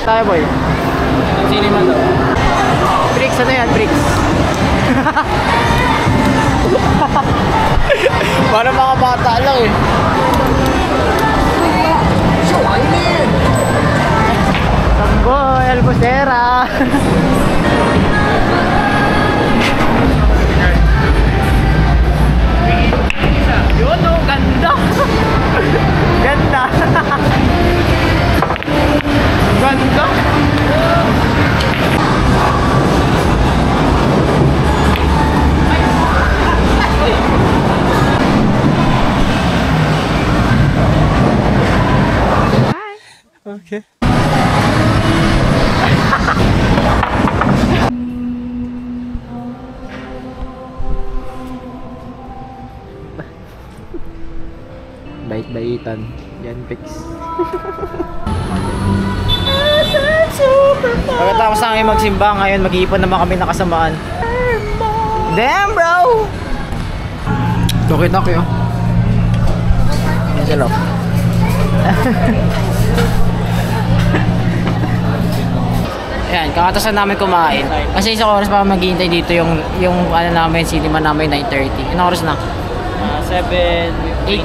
Tayo boy. Cinema daw. Bricks, ano yan? Bricks. Para mga bata lang eh. Tamboy, Albocera. Yun o, ganda. Ganda. Ganda. Okay. Bait-baitan. Yan, fix. Pagkatapos na kami magsimba, ngayon mag-iipon naman kami ng kasamaan. Damn, bro! Toki-toki, oh. Yan sila. Ayan, kakatasan namin kumain. Kasi isang oras pa maghihintay dito yung ano namin, cinema namin, 9:30. Anong oras na? 7:20.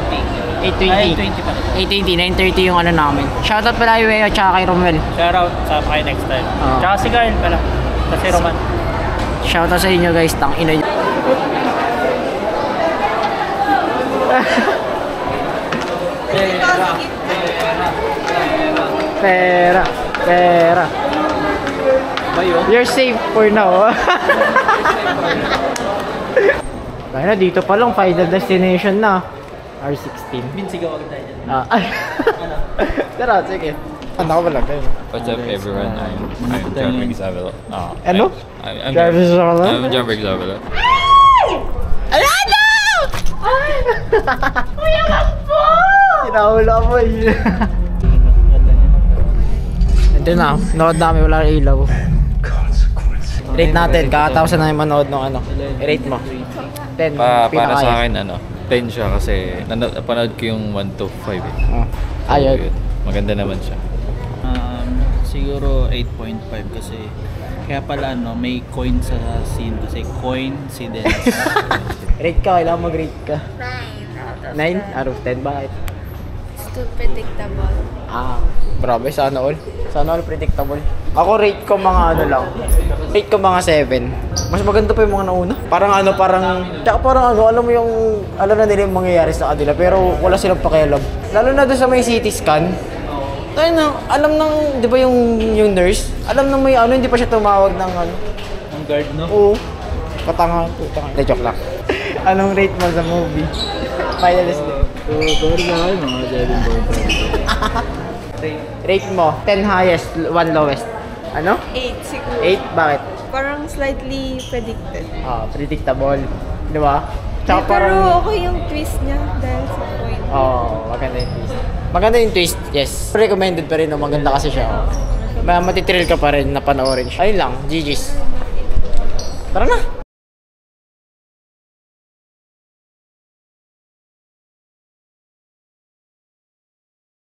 8:20. 8:20 pa. 8:20, 9:30 yung ano namin. Shoutout pala Iweo at saka kay Romel. Shoutout sa kayo next time. Tsaka si Carl pala. Kasi Roman. Shoutout sa inyo guys, tang ina nyo. Pera. Pera. You're safe for now. Kaya na, dito pa lang, final destination na. R16. Minsigaw agad tayo dyan. Ay. Tara, sige. Ano ko ba lang kayo? What's up everyone? I'm John Riggs Avila. Ano? I'm John Riggs Avila? I'm John Riggs Avila. Alano! Kuya Kampo! Tinahula mo eh. Ito na, nood namin, wala ilaw. Rate natin, kakatapos na yung manood ng ano. I-rate mo. 10, Para sa akin, 10 siya kasi napanood ko yung 1 to 5 eh. Ayun. Maganda naman siya. Siguro 8.5 kasi kaya pala may coin sa scene kasi coincidence. Rate ka, kailangan mag-rate ka. 9 9 out of 10, bakit? It's too predictable. Grabe, sana all. Sana all predictable. Ako rate ko mga ano lang. Rate ko mga 7. Mas maganda pa yung mga nauna. Parang tsaka parang alam mo yung, alam na nila yung mangyayari sa kanila, pero wala silang pakialam. Lalo na doon sa may CT scan. Tayo na, alam ng, di ba yung nurse? Alam na may hindi pa siya tumawag ng Ang guard, no? Oo. Patanga. Hindi, joke lang. Anong rate mo sa movie? Finalist din. Sorry na kayo, mga 7.5. Rate mo, 10 highest, 1 lowest. Ano? 8 siguro. 8? Bakit? Parang slightly predicted. Predictable. Di ba? Tsaka Pero okay yung twist niya dahil sa point. Maganda yung twist. Maganda yung twist, yes. Recommended pa rin, maganda kasi siya. Matitrill ka pa rin na panoorin siya. Ayun lang, GG's. Tara na!